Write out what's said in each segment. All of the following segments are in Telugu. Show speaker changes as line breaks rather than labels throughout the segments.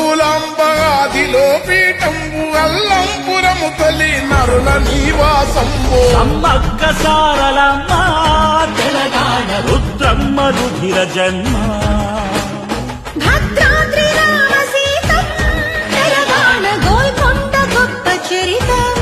అంబజోగులాంబగాదిలో పీఠంబు అల్లంపురము తల్లి నరుల నివాసంబు
సమ్మక్క సారలమ్మ తెలంగాణ రుద్రమ్మ రుధిర జన్మ
భద్రాద్రి రామ సీతం తెలంగాణ గోల్కొండ గొప్ప చరితం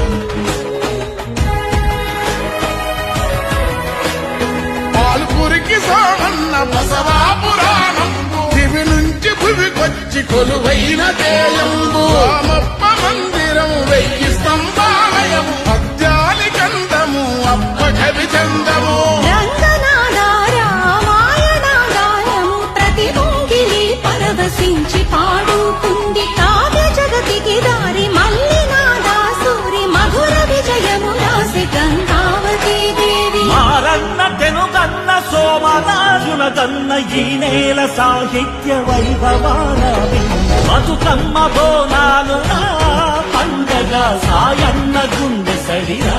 పాల్పురికి సామన్న బసవా పురాణంబు దివి నుంచి భువికొచ్చి కొలువైన దేయంబు రామప్ప మందిరం 1000 స్తంభాలయము పద్యాలి కందము అప్ప కవి చందము
రంగనాద రామాయణాదాయము ప్రతి ముంగిలి పరవశించి పాడుకుంది కావ్య జగతికి దారి మల్లినాదా సూరి మధుర విజయము రాసి గంగావతీ దేవి
మారన్న తెనుగన్న సోమరాజుల గన్న ఈ నేల సాహిత్య వైభవాల బతుకమ్మ బోనాలు పండగ సాయన్న గుండె సడిరా